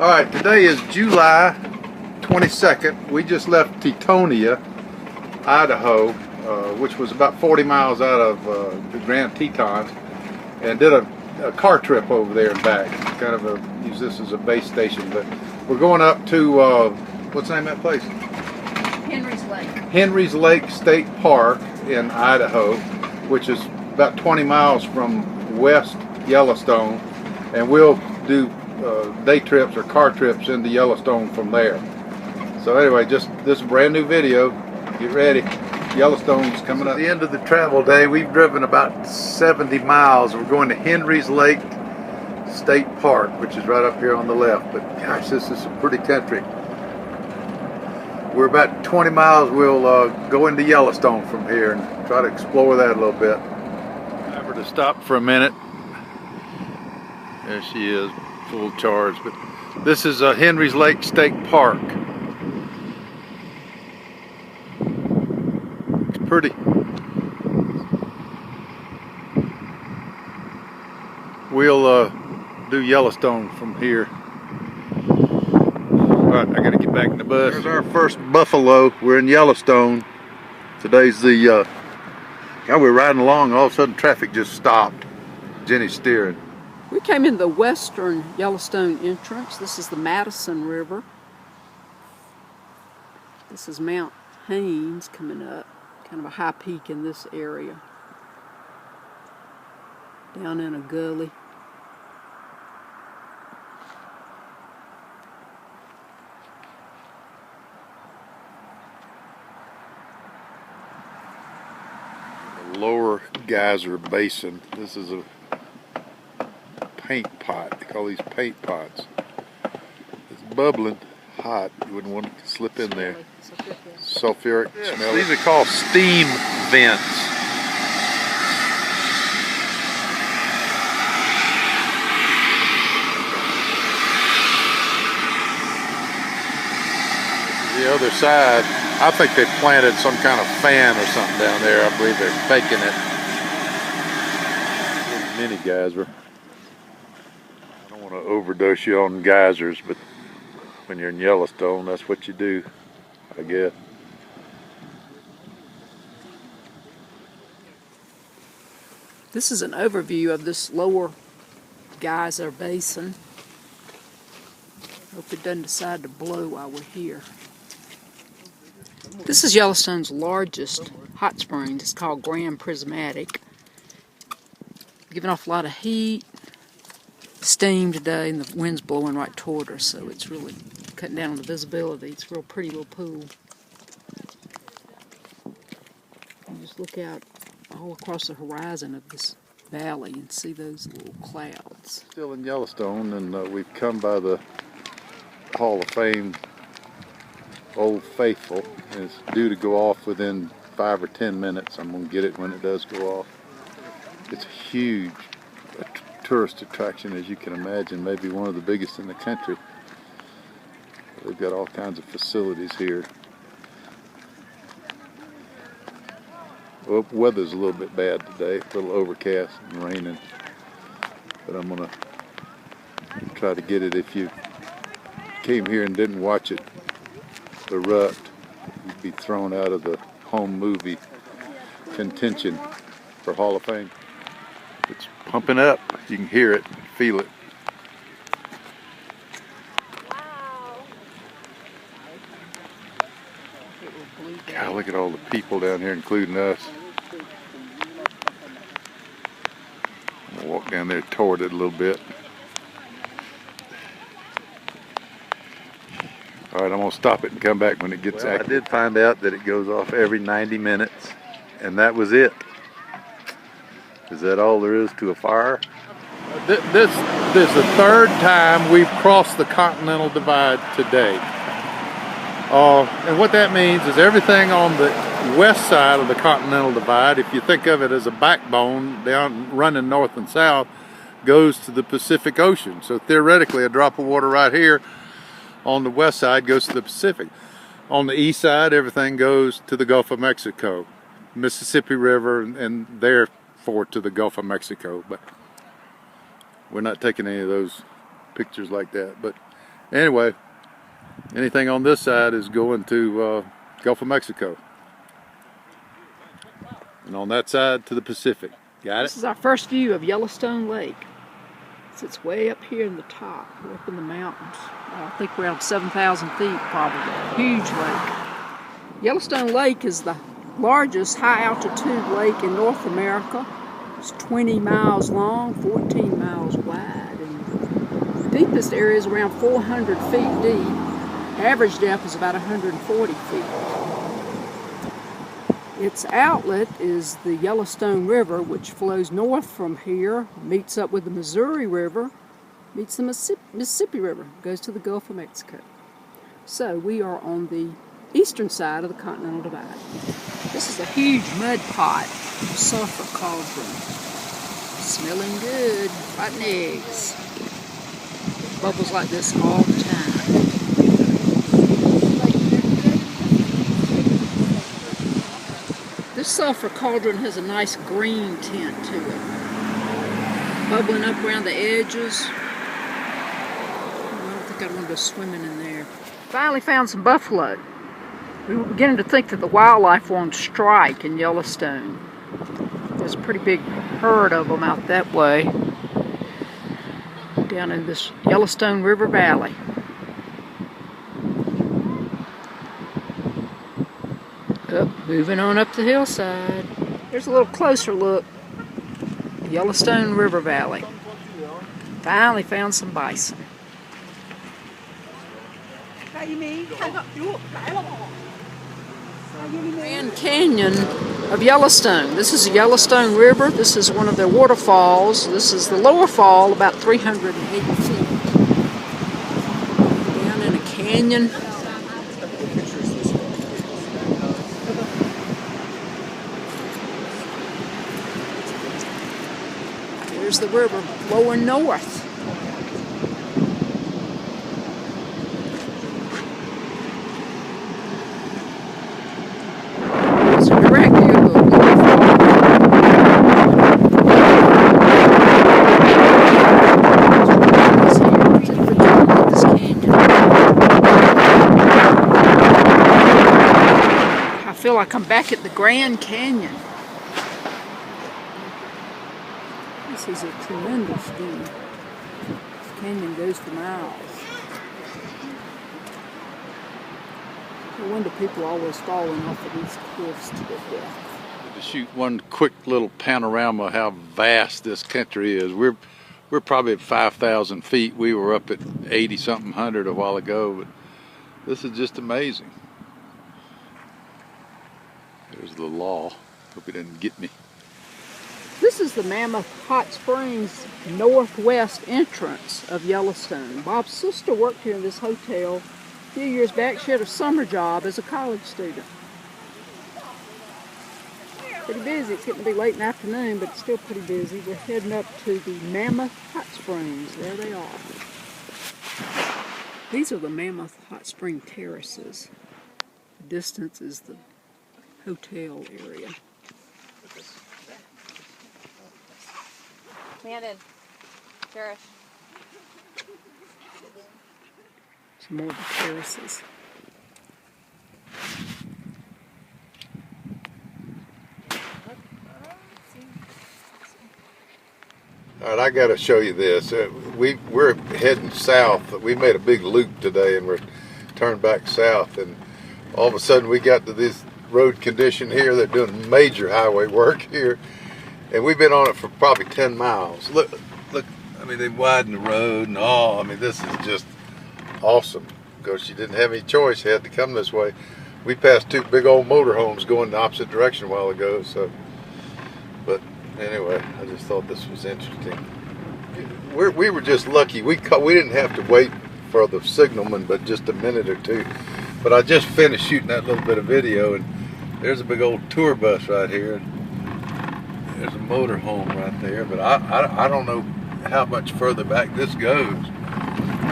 Alright, today is July 22nd. We just left Tetonia, Idaho, which was about 40 miles out of the Grand Tetons, and did a car trip over there and back. Kind of use this as a base station, but we're going up to, what's the name of that place? Henry's Lake. Henry's Lake State Park in Idaho, which is about 20 miles from West Yellowstone, and we'll do day trips or car trips into Yellowstone from there. So anyway, just this brand new video. Get ready. Yellowstone's coming up. At the end of the travel day, we've driven about 70 miles. We're going to Henry's Lake State Park, which is right up here on the left. But gosh, this is some pretty country. We're about 20 miles. We'll go into Yellowstone from here and try to explore that a little bit. Time for to stop for a minute. There she is, full charge. But this is Henry's Lake State Park. It's pretty. We'll do Yellowstone from here. Alright, I gotta get back in the bus. There's our first buffalo. We're in Yellowstone. Today's the, we're riding along, all of a sudden traffic just stopped. Jenny's steering. We came in the western Yellowstone entrance. This is the Madison River. This is Mount Haynes coming up. Kind of a high peak in this area. Down in a gully. Lower Geyser Basin. This is a paint pot. They call these paint pots. It's bubbling hot. You wouldn't want to slip in there. Sulfuric smell. These are called steam vents. The other side, I think they planted some kind of fan or something down there. I believe they're faking it. Mini geyser. I don't want to overdose you on geysers, but when you're in Yellowstone, that's what you do, I guess. This is an overview of this lower geyser basin. Hope it doesn't decide to blow while we're here. This is Yellowstone's largest hot spring. It's called Grand Prismatic. Giving off a lot of heat, steam today, and the wind's blowing right toward her, so it's really cutting down on the visibility. It's a real pretty little pool. You just look out all across the horizon of this valley and see those little clouds. Still in Yellowstone, and we've come by the Hall of Fame Old Faithful, and it's due to go off within 5 or 10 minutes. I'm going to get it when it does go off. It's a huge tourist attraction, as you can imagine, maybe one of the biggest in the country. They've got all kinds of facilities here. Well, weather's a little bit bad today, a little overcast and raining, but I'm going to try to get it. If you came here and didn't watch it erupt, you'd be thrown out of the home movie contention for Hall of Fame. It's pumping up. You can hear it, feel it. Wow. God, look at all the people down here, including us. I'm gonna walk down there toward it a little bit. All right, I'm gonna stop it and come back when it gets active. I did find out that it goes off every 90 minutes, and that was it. Is that all there is to a fire? This is the third time we've crossed the Continental Divide today. And what that means is everything on the west side of the Continental Divide, if you think of it as a backbone down running north and south, goes to the Pacific Ocean. So theoretically, a drop of water right here on the west side goes to the Pacific. On the east side, everything goes to the Gulf of Mexico, Mississippi River, and therefore to the Gulf of Mexico. But we're not taking any of those pictures like that. But Anyway, anything on this side is going to Gulf of Mexico. And on that side to the Pacific. Got it? This is our first view of Yellowstone Lake. It sits way up here in the top, way up in the mountains. I think around 7,000 feet probably. Huge lake. Yellowstone Lake is the largest high-altitude lake in North America. It's 20 miles long, 14 miles wide. And the deepest area is around 400 feet deep. Average depth is about 140 feet. Its outlet is the Yellowstone River, which flows north from here, meets up with the Missouri River, meets the Mississippi River, goes to the Gulf of Mexico. So we are on the eastern side of the Continental Divide. This is a huge mud pot, sulfur cauldron. Smelling good, rotten eggs. Bubbles like this all the time. This sulfur cauldron has a nice green tint to it. Bubbling up around the edges. I don't think I'd want to go swimming in there. Finally found some buffalo. We were beginning to think that the wildlife were on strike in Yellowstone. There's a pretty big herd of them out that way, down in this Yellowstone River Valley. Moving on up the hillside. Here's a little closer look. The Yellowstone River Valley. Finally found some bison. Grand Canyon of Yellowstone. This is the Yellowstone River. This is one of their waterfalls. This is the lower fall, about 380 feet. Down in a canyon. There's the river flowing north. There's a direct view of the waterfall. This canyon. I feel like I'm back at the Grand Canyon. This is a tremendous view. This canyon goes for miles. No wonder people are always falling off of these cliffs to their death. To shoot one quick little panorama of how vast this country is. We're probably at 5,000 feet. We were up at 80-something hundred a while ago, but this is just amazing. There's the law. Hope he didn't get me. This is the Mammoth Hot Springs northwest entrance of Yellowstone. Bob's sister worked here in this hotel a few years back. She had a summer job as a college student. Pretty busy. It's getting to be late in the afternoon, but it's still pretty busy. We're heading up to the Mammoth Hot Springs. There they are. These are the Mammoth Hot Spring terraces. The distance is the hotel area. Landon, Cherish. Some more of the terraces. All right, I got to show you this. We're heading south. We made a big loop today, and we're turned back south. And all of a sudden, we got to this road condition here. They're doing major highway work here. And we've been on it for probably 10 miles. Look, I mean, they widened the road and all. I mean, this is just awesome. Because she didn't have any choice. She had to come this way. We passed two big old motorhomes going the opposite direction a while ago. So, but anyway, I just thought this was interesting. We were just lucky. We didn't have to wait for the signalman but just a minute or two. But I just finished shooting that little bit of video, and there's a big old tour bus right here. There's a motor home right there, but I don't know how much further back this goes,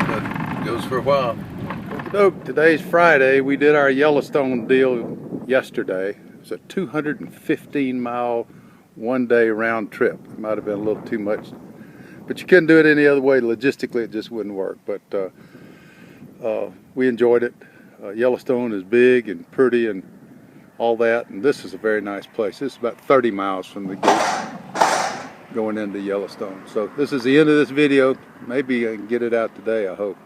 but it goes for a while. So today's Friday. We did our Yellowstone deal yesterday. It was a 215-mile, one-day round trip. It might have been a little too much, but you couldn't do it any other way. Logistically, it just wouldn't work. But we enjoyed it. Yellowstone is big and pretty and all that, and this is a very nice place. This is about 30 miles from the gate going into Yellowstone. So this is the end of this video. Maybe I can get it out today, I hope.